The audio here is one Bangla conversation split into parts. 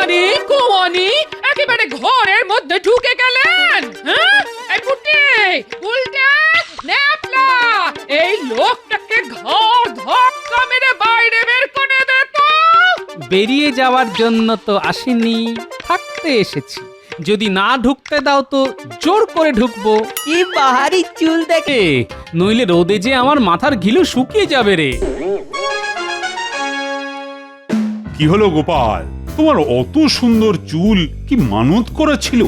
রানী কুমনি একেবারে ঘরের মধ্যে ঢুকে গেলেন। হ্যাঁ, এই পুটি উল্টে ন্যাপলা, এই লোকটাকে ঘর ধাক্কা মেরে বাইরে বের করে দে তো। বেরিয়ে যাওয়ার জন্য তো আসিনি, থাকতে এসেছি। যদি না ঢুকতে দাও তো জোর করে ঢুকবো। কি বাহারি চুল দেখে। নইলে রোদে যে আমার মাথার ঘিলু শুকিয়ে যাবে রে। কি হলো গোপাল, তোমার অত সুন্দর চুল কি মানত করেছিল?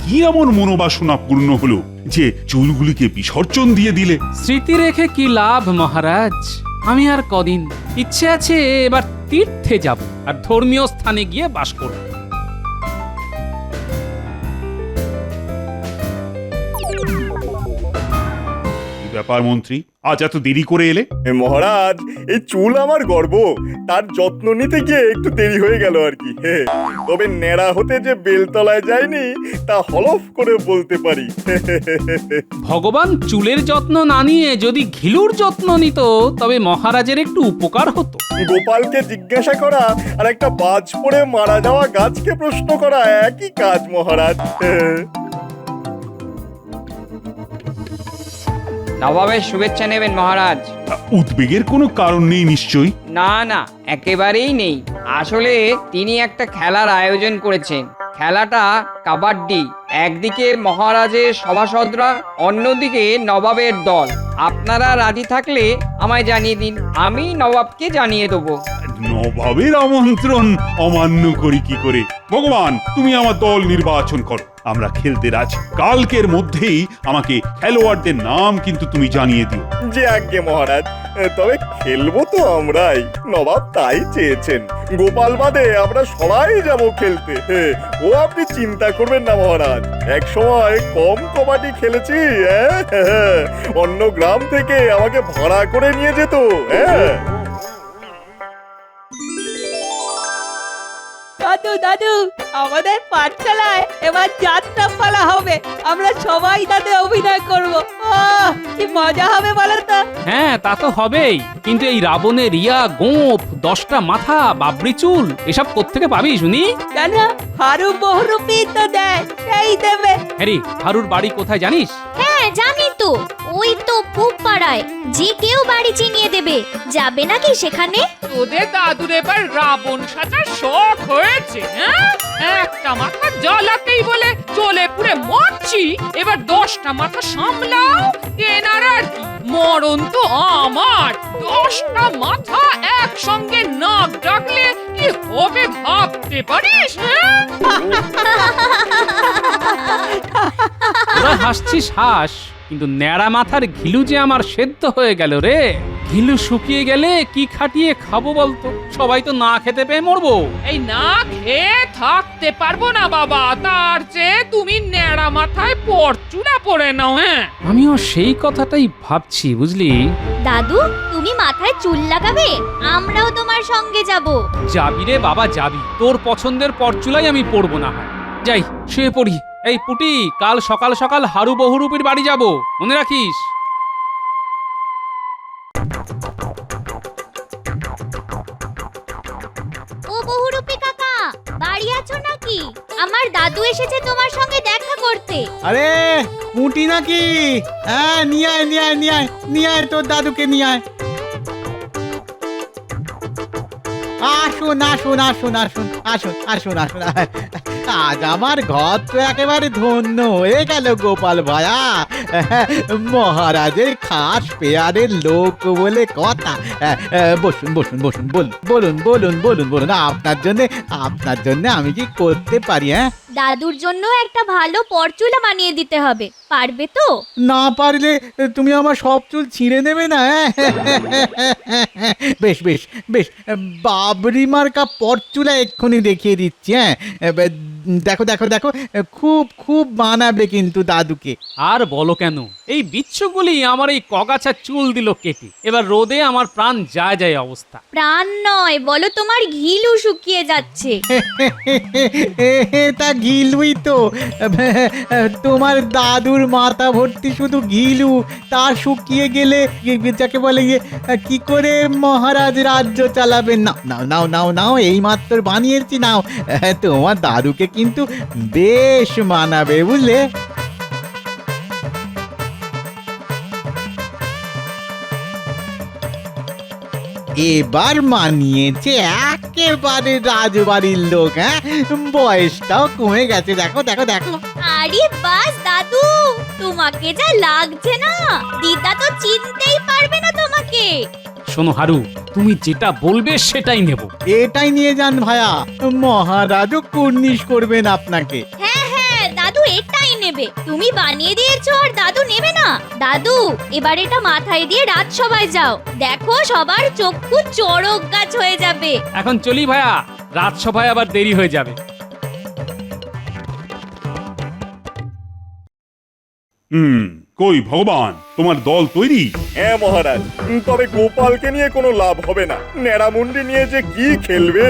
কি এমন মনোবাসনা পূর্ণ হলো যে চুলগুলিকে বিসর্জন দিয়ে দিলে? স্মৃতি রেখে কি লাভ মহারাজ? আমি আর কদিন ইচ্ছে আছে এবার তীর্থে যাব আর ধর্মীয় স্থানে গিয়ে বাস করব। কি ব্যাপার মন্ত্রী, আজ এত দেরি করে এলে? মহারাজ, এই চুল আমার গর্ব, তার যত্ন নিতে গিয়ে একটু দেরি হয়ে গেল আর কি। তবে ন্যাড়া হতে যে বেলতলায় যায়নি তা হলফ করে বলতে পারি। ভগবান চুলের যত্ন না নিয়ে যদি ঘিলুর যত্ন নিত তবে মহারাজের একটু উপকার হতো। গোপালকে জিজ্ঞাসা করা আর একটা বাজ পড়ে মারা যাওয়া গাছকে প্রশ্ন করা একই কাজ মহারাজ। নবাবের শুভেচ্ছা নেবেন মহারাজ। উদ্বেগের কোনো কারণ নেই নিশ্চয়ই? না না, একেবারেই নেই। আসলে তিনি একটা খেলার আয়োজন করেছেন। খেলাটা কাবাডি। একদিকে মহারাজের সভাসদরা, অন্যদিকে নবাবের দল। আপনারা রাজি থাকলে আমায় জানিয়ে দিন, আমি নবাবকে জানিয়ে দেবো। নবাবের আমন্ত্রণ অমান্য করি কি করে? ভগবান, তুমি আমার দল নির্বাচন করো, আমরা খেলতে রাজি। কালকের মধ্যেই আমাকে খেলোয়াড়দের নাম কিন্তু তুমি জানিয়ে দিও। যে আজ্ঞে মহারাজ, তবে খেলবো তো আমরাই, নবাব তাই চেয়েছেন। গোপাল বাদে আমরা সবাই যাব খেলতে। ও আপনি চিন্তা করবেন না মহারাজ, এক সময় কম কবাডি খেলেছি। অন্য গ্রাম থেকে আমাকে ভাড়া করে নিয়ে যেত। দাদু দাদু, আমাদের পাঠশালায় এবার যাত্রা পালা হবে। আমরা সবাই তাতে অভিনয় করব। কি মজা হবে বলো তো? হ্যাঁ, তা তো হবেই, কিন্তু এই রাবণের রিয়া, গোঁফ, 10টা মাথা, বাবরি চুল এসব কোত্থেকে পাবি শুনি? কেন, হারু বহুরূপী তো দেয়, সেই দেবে। হ্যারি, হারুর বাড়ি কোথায় জানিস? হ্যাঁ জানি তো, ওই তো পূব পাড়ায়। যে কেউ বাড়ি চিনিয়ে দেবে, যাবে নাকি সেখানে? তোদের দাদুর এবার রাবণ সাজার শখ হয়েছে। হ্যাঁ, একটা মাথা জ্বালাতেই বলে জ্বলে পুড়ে মরছি, এবার 10টা মাথা সামলাও। কেনার আর কি, মরণ তো আমার। 10টা মাথা একসঙ্গে নাক ডাকলে কি হবে ভাবতে পারিস? হ্যাঁ, তোরা হাসছিস হাস, কিন্তু ন্যাড়া মাথার ঘিলু যে আমার সেদ্ধ হয়ে গেল রে। ঘিলু শুকিয়ে গেলে কি খাটিয়ে খাবো বলতো? সবাই তো না খেতে পেয়ে মরবো। এই না খেয়ে থাকতে পারবো না বাবা, তার চেয়ে তুমি ন্যাড়া মাথায় পরচুলা পরে নাও। হ্যাঁ, আমিও সেই কথাটাই ভাবছি বুঝলি। দাদু, তুমি মাথায় চুল লাগাবে? আমরাও তোমার সঙ্গে যাব। যাবি রে বাবা যাবি, তোর পছন্দের পরচুলাই আমি পরবো না হয়। যাই শুয়ে পড়ি। এই পুটি, কাল সকাল সকাল হারু বহুরূপীর বাড়ি যাব, মনে রাখিস। ও বহুরূপী কাকা, বাড়ি আছো নাকি? আমার দাদু এসেছে তোমার সঙ্গে দেখা করতে। আরে পুঁটি নাকি? হ্যাঁ, নিয়ে আয় নিয়ে আয় নিয়ে আয় নিয়ে আয়, তোর দাদুকে নিয়ে আয়। আসুন আসুন আসুন আসুন আসুন আসুন আসুন। আজ আমার ঘর তো একেবারে ধন্য হয়ে গেল গোপাল ভায়া। মহারাজের খাস পেয়ারের লোক বলে কথা। বসুন বসুন বসুন, বলুন বলুন বলুন বলুন বলুন, আপনার জন্য আমি কি করতে পারি? হ্যাঁ, দাদুর জন্য একটা ভালো পরচুলা বানিয়ে দিতে হবে, পারবে তো? না পারলে তুমি আমার সব চুল ছিঁড়ে নেবে না? বেশ বেশ বেশ, বাবরি মার্কা পরচুলা এক্ষুনি দেখিয়ে দিচ্ছি। হ্যাঁ, দেখো দেখো দেখো, খুব খুব মানাবে কিন্তু দাদুকে। আর বলো কেন, এই বিচ্ছুগুলি আমার এই কগাছা চুল দিল কেটে। এবার রোদে আমার প্রাণ যায় যায় অবস্থা। প্রাণ নয়, বলো তোমার ঘিলু শুকিয়ে যাচ্ছে। তা ঘিলুই তো, তোমার দাদুর মাথা ভর্তি শুধু ঘিলু, তা শুকিয়ে গেলে যাকে বলে কি করে মহারাজ রাজ্য চালাবেন? নাও নাও নাও নাও নাও, এই মাত্র বানিয়েছি, নাও। তোমার দাদুকে কিন্তু বেশ মানাবে, বুঝলে? এবার মানিয়েছে একেবারে রাজবাড়ির লোক। হ্যাঁ, বয়সটাও কমে গেছে, দেখো দেখো দেখো। আরে বাস দাদু, তোমাকে যা লাগছে না, দিদা তো চিনতেই পারবে না তোমাকে। শোনো হারু, তুমি যেটা বলবে সেটাই নেব। এটাই নিয়ে যান ভায়া, মহারাজও কুর্নিশ করবেন আপনাকে। হ্যাঁ হ্যাঁ, দাদু এটাই নেবে। তুমি বানিয়ে দিয়েছো আর দাদু নেবে না? দাদু, এবার এটা মাথায় দিয়ে রাজসভায় যাও, দেখো সবার চক্ষু চড়ক গাছ হয়ে যাবে। এখন চলি ভায়া, রাজসভায় আবার দেরি হয়ে যাবে। কই ভগবান, তোমার দল তৈরি? হ্যাঁ মহারাজ, তবে গোপালকে নিয়ে কোনো লাভ হবে না। ন্যাড়ামুন্ডি নিয়ে যে কি খেলবে,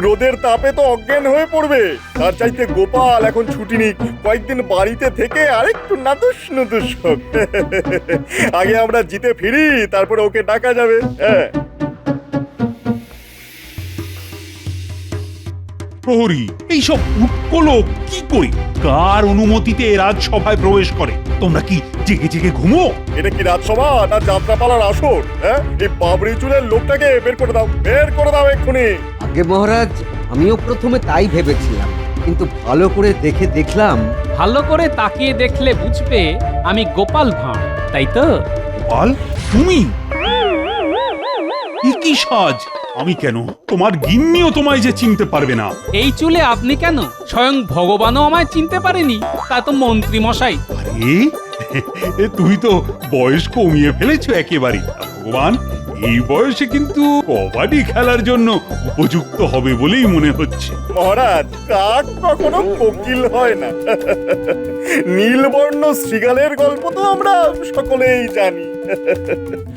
রোদের তাপে তো অজ্ঞান হয়ে পড়বে। তার চাইতে গোপাল এখন ছুটি নিক, কয়েকদিন বাড়িতে থেকে আরেকটু নাদুস নুদুস হোক। আগে আমরা জিতে ফিরি, তারপরে ওকে ডাকা যাবে। হ্যাঁ, প্রহরী, এইসব উটকলো কি করে, কার অনুমতিতে রাজসভায় প্রবেশ করে? তোমরা কি জেগে জেগে ঘুমো? এটা কি রাজসভা না যাত্রাপালার আসর? হ্যাঁ, এই বাবরি চুলের লোকটাকে বের করে দাও, বের করে দাও এক্ষুনি। আগে মহারাজ, আমিও প্রথমে তাই ভেবেছিলাম, কিন্তু ভালো করে দেখে দেখলাম। ভালো করে তাকিয়ে দেখলে বুঝবে আমি গোপাল ভাঁড়, তাই তো? গোপাল, তুমি? কি সাজ! আমি কেন, তোমার গিন্নিও তোমায় যে চিনতে পারবে না। এই চুলে আপনি কেন, স্বয়ং ভগবানও আমায় চিনতে পারেনি, তা তো মন্ত্রী মশাই। আরে, তুমি তো বয়স কমিয়ে ফেলেছো একেবারে। ভগবান এই বয়সে কিন্তু কবাডি খেলার জন্য উপযুক্ত হবে বলেই মনে হচ্ছে। মহারাজ, কাক কখনো কোকিল হয় না। নীলবর্ণ শৃগালের গল্প তো আমরা সকলেই জানি।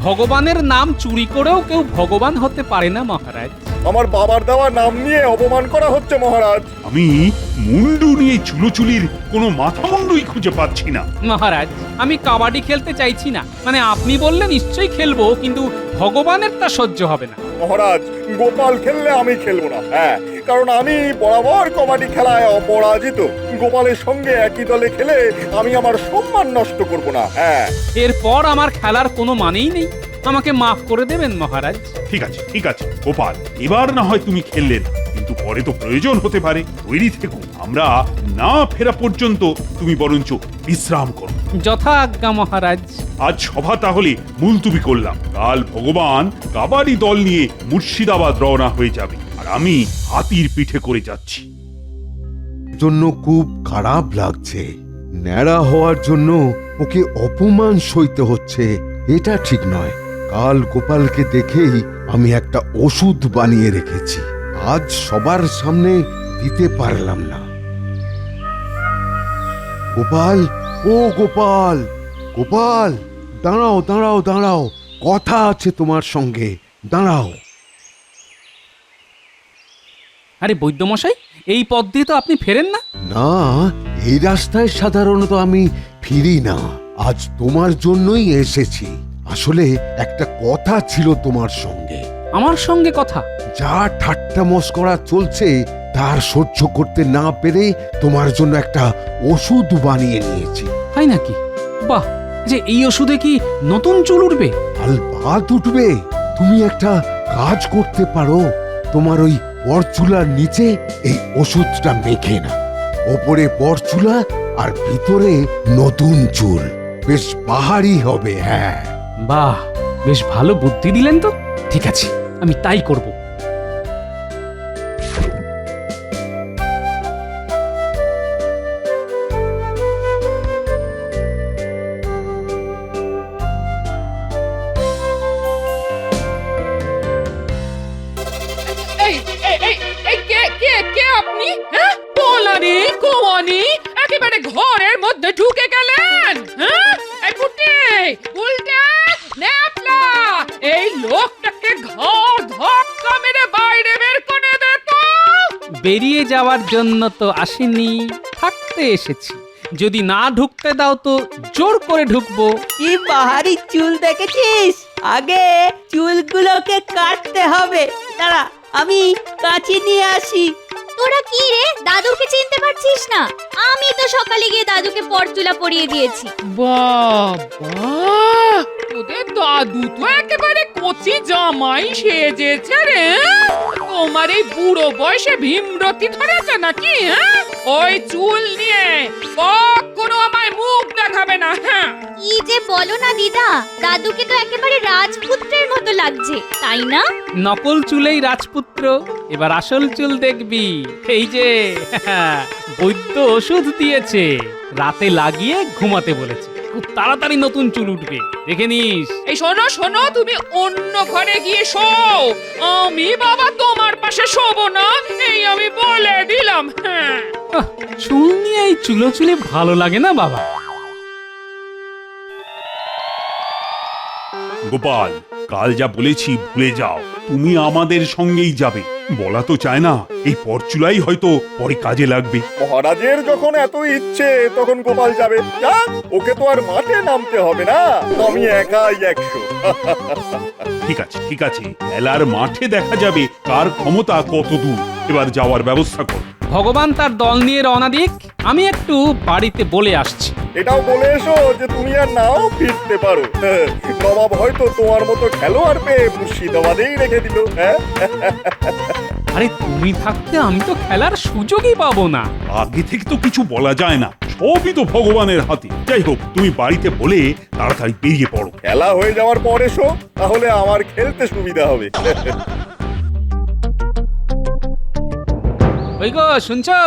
ভগবানের নাম চুরি করেও কেউ ভগবান হতে পারে না মহারাজ। আমার বাবার দেওয়া নাম নিয়ে অপমান করা হচ্ছে মহারাজ। আমি মুন্ডু নিয়ে চুলোচুলির কোনো মাথা মুন্ডুই খুঁজে পাচ্ছি না। মহারাজ, আমি কাবাডি খেলতে চাইছি না, মানে আপনি বললে নিশ্চয়ই খেলবো, কিন্তু ভগবানের তা সহ্য হবে না। মহারাজ, গোপাল খেললে আমি খেলবো না। হ্যাঁ, কারণ আমি বরাবর কবাডি খেলায় অপরাজিত। গোপালের সঙ্গে একই দলে খেলে আমি আমার সম্মান নষ্ট করব না। হ্যাঁ, এরপর আমার খেলার কোনো মানেই নেই, আমাকে মাফ করে দেবেন মহারাজ। ঠিক আছে ঠিক আছে গোপাল, এবার না হয় তুমি খেললে না, কিন্তু পরে তো প্রয়োজন হতে পারে। তৈরি থেকো, আমরা না ফেরা পর্যন্ত তুমি বরঞ্চ বিশ্রাম করো। যথা আজ্ঞা মহারাজ। আজ সভা তাহলে মুলতুবি করলাম। কাল ভগবান কাবাডি দল নিয়ে মুর্শিদাবাদ রওনা হয়ে যাবে, আর আমি হাতির পিঠে করে যাচ্ছি। জন্য খুব খারাপ লাগছে। ন্যাড়া হওয়ার জন্য ওকে অপমান সইতে হচ্ছে, এটা ঠিক নয়। কাল গোপালকে দেখেই আমি একটা ওষুধ বানিয়ে রেখেছি, আজ সবার সামনে দিতে পারলাম না। গোপাল, ও গোপাল, গোপাল, দাঁড়াও দাঁড়াও দাঁড়াও, কথা আছে তোমার সঙ্গে, দাঁড়াও। আরে বৈদ্যমশাই, এই পথ দিয়ে তো আপনি ফেরেন না। না, এই রাস্তায় সাধারণত আমি ফিরি না, আজ তোমার জন্যই এসেছি। আসলে একটা কথা ছিল তোমার সঙ্গে। আমার সঙ্গে কথা? যা ঠাট্টা মস্করা চলছে তার সহ্য করতে না পেরে তোমার জন্য একটা ওষুধ বানিয়ে নিয়েছি। তাই নাকি? বাহ, যে এই ওষুধে কি নতুন চুল উঠবে? আলবাত উঠবে। তুমি একটা কাজ করতে পারো, তোমার ওই পরচুলার নিচে এই ওষুধটা মেখে না, ওপরে পরচুলা আর ভিতরে নতুন চুল, বেশ বাহারি হবে। হ্যাঁ, বাহ, বেশ ভালো বুদ্ধি দিলেন তো। ঠিক আছে, আমি তাই করব। এই এই এই এই কে কে কে আপনি? হ্যাঁ, বল বেরিয়ে যাওয়ার জন্য তো আসিনি, থাকতে এসেছি। যদি না ঢুকতে দাও তো জোর করে ঢুকবো। কি বাহারি চুল দেখেছিস? আগে চুলগুলোকে কাটতে হবে। দাঁড়া, আমি কাঁচি নিয়ে আসি। তোরা কি রে, দাদুকে চিনতে পারছিস না? আমি তো সকালে গিয়ে দাদুকে পরচুলা পরিয়ে দিয়েছি। বাবা, তোদের দাদু তো একেবারে কচি জামাই সেজেছে রে। তোমার এই বুড়ো বয়সে ভীমরতি ধরেছে নাকি? ওই চুল নিয়ে কখনো আমায় মুখ দেখাবে না। কি যে বলো না দিদা, দাদুকে তো একেবারে রাজপুত্রের মতো লাগছে, তাই না? নকল চুলেই রাজপুত্র, এবার আসল চুল দেখবি। এই যে বৈদ্য ওষুধ দিয়েছে, রাতে লাগিয়ে ঘুমাতে বলেছে। খুব তাড়াতাড়ি নতুন চুল উঠবে, দেখে নিস। এই শোনো শোনো, তুমি অন্য ঘরে গিয়ে শো। আমি বাবা তোমার পাশে শোবো না, এই আমি বলে দিলাম। চুল নিয়ে এই চুলে ভালো লাগে না বাবা। গোপাল, কাল যা বলেছি ভুলে যাও, তুমি আমাদের সঙ্গেই যাবে। বলা তো চায় না, এই পরচুলাই হয়তো পরে কাজে লাগবে। মহারাজের যখন এত ইচ্ছে তখন গোপাল যাবে। যাক, ওকে তো আর মাঠে নামতে হবে না, আমি একাই 100। ঠিক আছে ঠিক আছে, খেলার মাঠে দেখা যাবে কার ক্ষমতা কত দূর। এবার যাওয়ার ব্যবস্থা কর। ভগবান তার দল নিয়ে রওনা দিক, আমি একটু বাড়িতে বলে আসছি। এটাও বলে এসো যে তুমি আর নাও ফিরতে পারো। নবাব হয়তো তোমার মতো খেলোয়াড় পেয়ে মুর্শিদাবাদেই রেখে দিল। আরে তুমি থাকতে আমি তো খেলার সুযোগই পাবো না। আগে থেকে তো কিছু বলা যায় না, সবই তো ভগবানের হাতে। যাই হোক, তুমি বাড়িতে বলে তাড়াতাড়ি বেরিয়ে পড়ো। খেলা হয়ে যাওয়ার পর এসো, তাহলে আমার খেলতে সুবিধা হবে। ওই গো, শুনছো?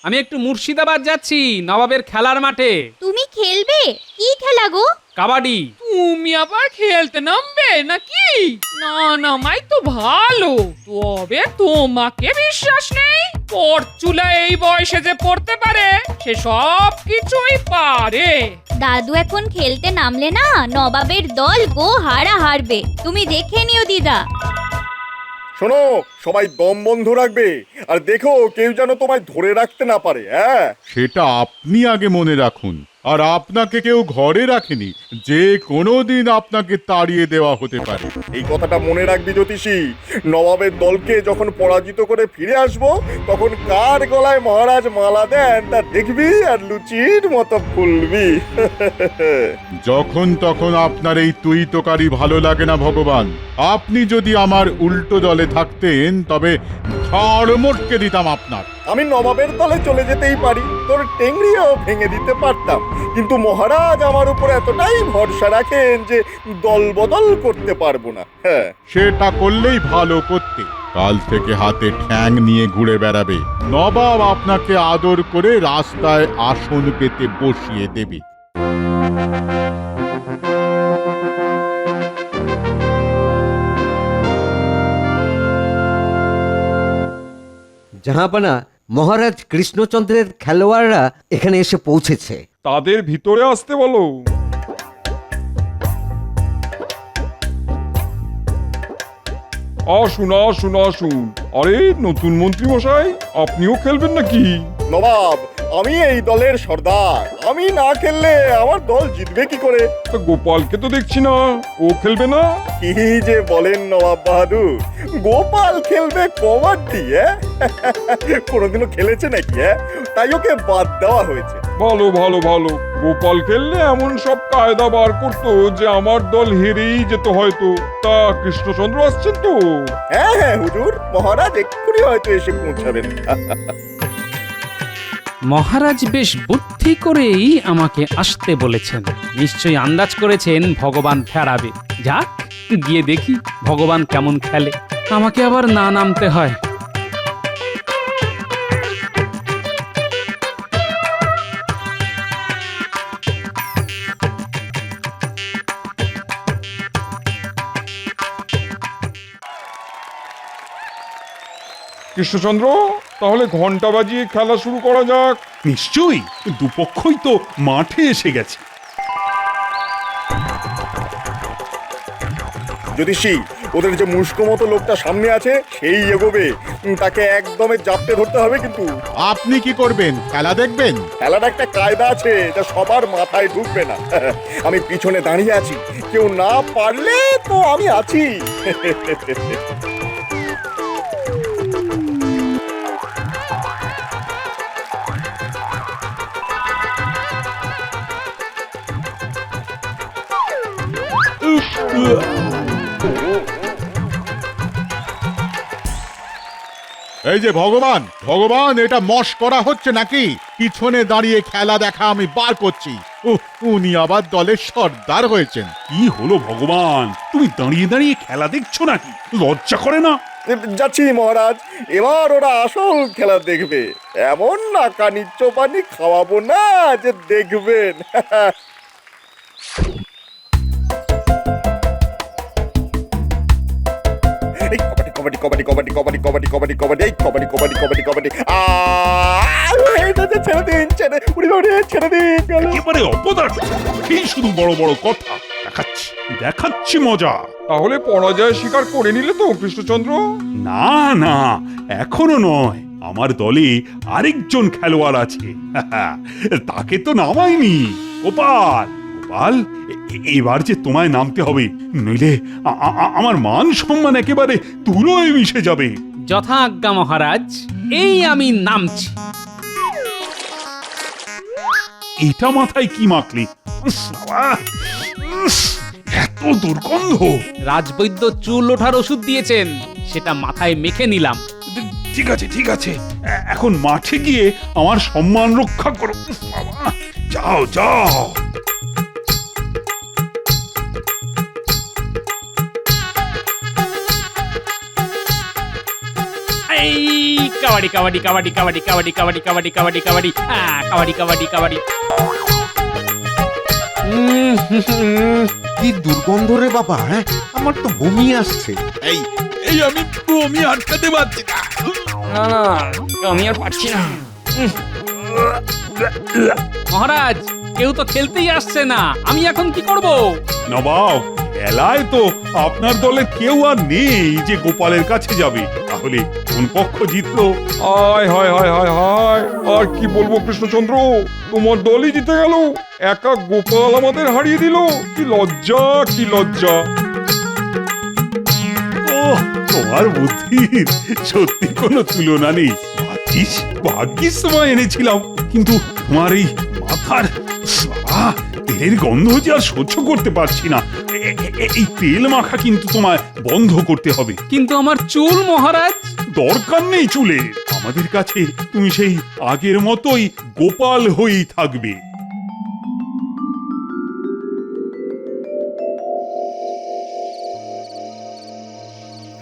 আমি একটু মুর্শিদাবাদ যাচ্ছি, নবাবের খেলার মাঠে। তুমি খেলবে? কি খেলা গো? কাবাডি। তুমি আবার খেলতে নামবে নাকি? না নামাই তো ভালো, তবে তোমাকে বিশ্বাস নেই। পরচুলা এই বয়সে যে পড়তে পারে, সে সব কিছুই পারে। দাদু এখন খেলতে নামলে না, নবাবের দল গো হারা হারবে, তুমি দেখে নিও দিদা। শোনো, সবাই দম বন্ধ রাখবে, আর দেখো কেউ যেন তোমায় ধরে রাখতে না পারে। সেটা আপনি আগে মনে রাখুন। আর আপনাকে কেউ ঘরে রাখেনি, যে কোনো দিন আপনাকে তাড়িয়ে দেওয়া হতে পারে। এই কথাটা মনে রাখবি জ্যোতিষী। নবাবের দলকে যখন পরাজিত করে ফিরে আসবো, তখন কার গলায় মহারাজ মালা দেন তা দেখবি আর লুচির মতো ফুলবি। যখন তখন আপনার এই তুই তোকারি ভালো লাগে না ভগবান। আপনি যদি আমার উল্টো দলে থাকতেন, তবে ঝড় মোটকে দিতাম আপনার। আমি নবাবের দলে চলে যেতেই পারি, তোর টেংরিও ভেঙে দিতে পারতাম, কিন্তু মহারাজ আমার উপর এতটাই ভরসা রাখেন যে দল বদল করতে পারবো না। সেটা করলেই ভালো করতে। কাল থেকে হাতে ঠ্যাং নিয়ে ঘুরে বেড়াবে। নবাব আপনাকে আদর করে রাস্তায় আসন পেতে বসিয়ে দেবে। জাহাপানা, মহারাজ কৃষ্ণচন্দ্রের খেলোয়াড়রা এখানে এসে পৌঁছেছে। তাদের ভিতরে আসতে বলো। আসুন আসুন আসুন। আরে নতুন মন্ত্রী মশাই, আপনিও খেলবেন নাকি? নবাব, আমি এই দলের সর্দার, আমি না খেললে আমার দল জিতবে কি করে? তো গোপালকে তো দেখছি না, ও খেলবে না? কি যে বলেন নবাব বাহাদুর, গোপাল খেলবে কবাডি? কোনোদিনও খেলেছে নাকি? তাই ওকে বাদ দেওয়া হয়েছে। ভালো ভালো ভালো, গোপাল খেললে এমন সব কায়দা বার করতো যে আমার দল হেরেই যেত হয়তো। তা কৃষ্ণচন্দ্র আসছেন তো? হ্যাঁ হুজুর, মহারাজ এক্ষুনি হয়তো এসে পৌঁছাবেন। মহারাজ বেশ বুদ্ধি করেই আমাকে আসতে বলেছেন। নিশ্চয়ই আন্দাজ করেছেন ভগবান ফেরাবে। যাক, গিয়ে দেখি ভগবান কেমন খেলে। আমাকে আবার না নামতে হয়। কৃষ্ণচন্দ্র, তাহলে ঘন্টা বাজিয়ে খেলা শুরু করা যাক। নিশ্চয়ই, দুপক্ষই তো মাঠে এসে গেছে। জ্যোতিষী, ওদের যে মুস্কো মতো লোকটা সামনে আছে সেই এগোবে। তাকে একদমে জাপটে ধরতে হবে কিন্তু। আপনি কি করবেন? খেলা দেখবেন? খেলার একটা কায়দা আছে, এটা সবার মাথায় ঢুকবে না। আমি পিছনে দাঁড়িয়ে আছি, কেউ না পারলে তো আমি আছি। এই যে ভগবান, ভগবান, এটা মশ করা হচ্ছে নাকি? পিছনে দাঁড়িয়ে খেলা দেখা আমি বার করছি। উনি আবার দলের সর্দার হয়েছেন। কি হলো ভগবান, তুমি দাঁড়িয়ে দাঁড়িয়ে খেলা দেখছো নাকি? লজ্জা করে না? যাচ্ছি মহারাজ, এবার ওরা আসল খেলা দেখবে। এমন নাকা নিচ্চ পানি খাওয়াবো না যে দেখবেন। কবাডি কবাডি কবাডি কবাডি কবাডি কবাডি কবাডি এই কবাডি কবাডি কবাডি কবাডি ছেড়ে দিন, ছেড়ে দিন। একেবারে অপদার্থ, এই শুধু বড় বড় কথা। দেখাচ্ছি দেখাচ্ছি মজা। তাহলে পরাজয় স্বীকার করে নিলে তো কৃষ্ণচন্দ্র? না না, এখনো নয়। আমার দলে আরেকজন খেলোয়াড় আছে, তাকে তো নামাইনি। গোপাল, গোপাল, এবার যে তোমায় নামতে হবে, নইলে আমার মান সম্মান একেবারে ধুলোয় মিশে যাবে। যথা আজ্ঞা মহারাজ, এই আমি নামছি। এটা মাথায় কি মাখলি? উফ, বাবা, উফ, এত দুর্গন্ধ। রাজবৈদ্য চুল ওঠার ওষুধ দিয়েছেন, সেটা মাথায় মেখে নিলাম। ঠিক আছে ঠিক আছে, এখন মাঠে গিয়ে আমার সম্মান রক্ষা করো। উফ, বাবা, যাও যাও। এই কাবাডি কাবাডি কাবাডি কাবাডি কাবাডি কাবাডি কাবাডি কাবাডি কাবাডি কাবাডি কাবাডি কাবাডি। কি দুর্গন্ধ রে বাবা, হ্যাঁ? আমার তো বমি আসছে। এই এই আমি বমি আটকাতে পারছি না। না না, আমি আর পারছি না। মহারাজ, কেউ তো খেলতেই আসছে না, আমি এখন কি করব? নবাব, খেলায় তো আপনার দলে কেউ আর নেই যে গোপালের কাছে যাবে। তাহলে কোন পক্ষ জিতলো? হায় হায় হায় হায় হায়, আর কি বলবো কৃষ্ণচন্দ্র, তোমার দলই জিতে গেল। একা গোপাল আমাদের হারিয়ে দিল। কি লজ্জা, কি লজ্জা। ও, তোমার বুদ্ধির সত্যি কোনো তুলনা নেই। ভাগ্যিস ভাগ্যিস তোমায় এনেছিলাম, কিন্তু তোমার এই মাথার তেলের গন্ধ যে আর সহ্য করতে পারছি না। এই তেল মাখা কিন্তু তোমায় বন্ধ করতে হবে। কিন্তু আমার চুল মহারাজ। দরকার নেই চুলে, আমাদের কাছে তুমি সেই আগের মতোই গোপাল হয়েই থাকবে।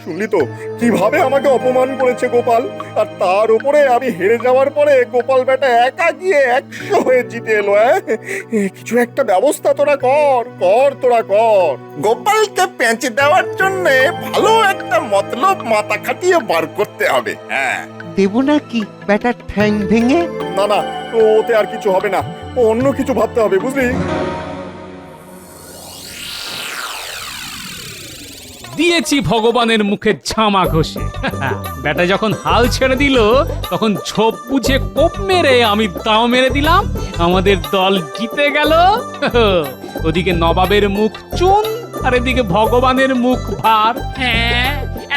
শুনলি তো কিভাবে আমাকে অপমান করেছে গোপাল, আর তার উপরে আমি হেরে যাওয়ার পরে গোপাল বেটা একা গিয়ে 100 হয়ে জিতে এলো। কিছু একটা ব্যবস্থা তোরা কর তোরা কর। গোপালকে পেঁচে দেওয়ার জন্য ভালো একটা মতলব মাথা খাটিয়ে বার করতে হবে। হ্যাঁ, দেব নাকি ব্যাটার ঠ্যাং ভেঙে? না না, ওতে আর কিছু হবে না, অন্য কিছু ভাবতে হবে, বুঝলি? দিয়েছি ভগবানের মুখে ঝামা ঘষে। বেটা যখন হাল ছেড়ে দিল, তখন ঝোপ বুঝে কোপ মেরে আমি দাও মেরে দিলাম, আমাদের দল জিতে গেল। ওদিকে নবাবের মুখ চুন, আর এদিকে ভগবানের মুখ ভার। হ্যাঁ,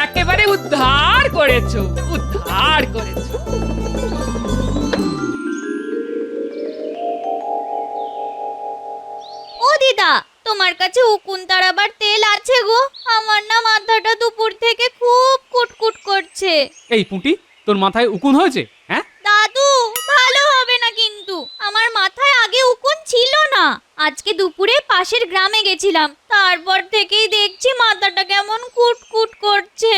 একেবারে উদ্ধার করেছো, উদ্ধার করেছো। ও দিদা, তোমার কাছে উকুন তাড়াবার তেল আছে গো? আমার না মাথাটা দুপুর থেকে খুব কুটকুট করছে। এই পুঁটি, তোর মাথায় উকুন হয়েছে? হ্যাঁ দাদু, ভালো হবে না কিন্তু। আমার মাথায় আগে উকুন ছিল না। আজকে দুপুরে পাশের গ্রামে গেছিলাম, তারপর থেকেই দেখছি মাথাটা কেমন কুটকুট করছে।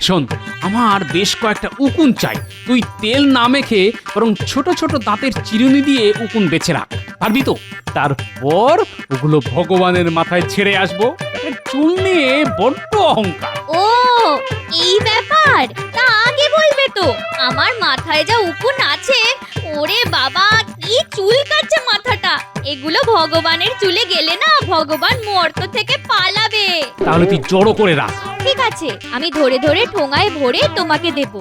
শোন, আমার বেশ কয়েকটা উকুন চাই। তুই তেল না মেখে বরং ছোট ছোট দাঁতের চিরুনি দিয়ে উকুন বেছে রাখ, পারবি তো? তারপর ওগুলো ভগবানের মাথায় ছেড়ে আসবো। চুল নিয়ে বড্ড অহংকার। ও, এই ব্যাপার? তা আগে বলবে তো। আমার মাথায় যা উকুন আছে, ওরে বাবা, কি চুল কাটছে মাথাটা। এগুলো ভগবানের চুলে গেলে না ভগবান মর্ত থেকে পালাবে। তাহলে তুই জড়ো করে রাখ। ঠিক আছে, আমি ধরে ধরে ঠোঙায় ভরে তোমাকে দেব।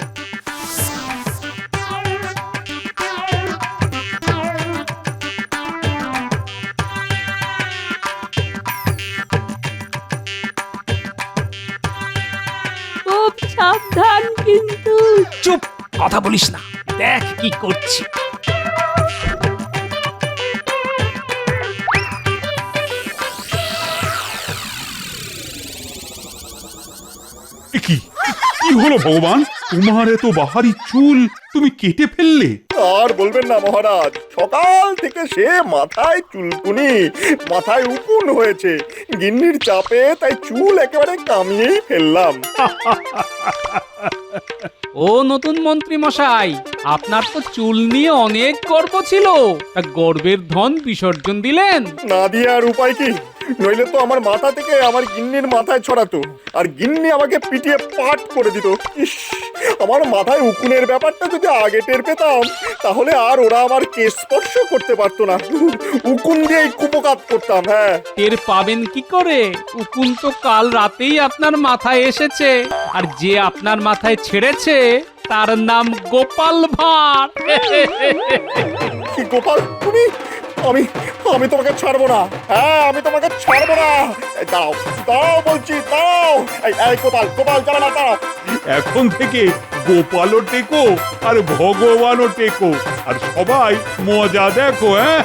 খুব সাবধান কিন্তু। চুপ, কথা বলিস না, দেখ কি করছি। এ কি কি হলো ভগবান, তোমার এত বাহারি চুল তুমি কেটে ফেললে? আর বলবেন না মহারাজ, সকাল থেকে সে মাথায় চুলকুনি, মাথায় উকুন হয়েছে। গিন্নির চাপে তাই চুল একেবারে কামিয়েই ফেললাম। ও নতুন মন্ত্রী মশাই, আপনার তো চুল নিয়ে অনেক গর্ব ছিল, তা গর্বের ধন বিসর্জন দিলেন? না দিয়ে আর উপায় কি? নইলে তো আমার মাথা থেকে আমার গিন্নির মাথায় ছড়াতো, আর গিন্নি আমাকে পিটিয়ে পাট করে দিত। ইস, আমার মাথায় উকুনের ব্যাপারটা যদি আগে টের পেতাম, তাহলে আর ওরা আমার কেশ স্পর্শ করতে পারতো না। উকুন দিয়েই কুপকাত করতাম। হ্যাঁ, টের পাবেন কি করে? উকুন তো কাল রাতেই আপনার মাথায় এসেছে, আর যে আপনার মাথায় ছেড়েছে তার নাম গোপাল ভাঁড়। কি গোপাল তুমি? আমি আমি তোমাকে ছাড়বো না। হ্যাঁ, আমি তোমাকে ছাড়বো না। এই দাও দাও বলছি, দাও। এই গোপাল, গোপাল যাবে না, দাও। এখন থেকে গোপালও টেকো আর ভগবানও টেকো, আর সবাই মজা দেখো। হ্যাঁ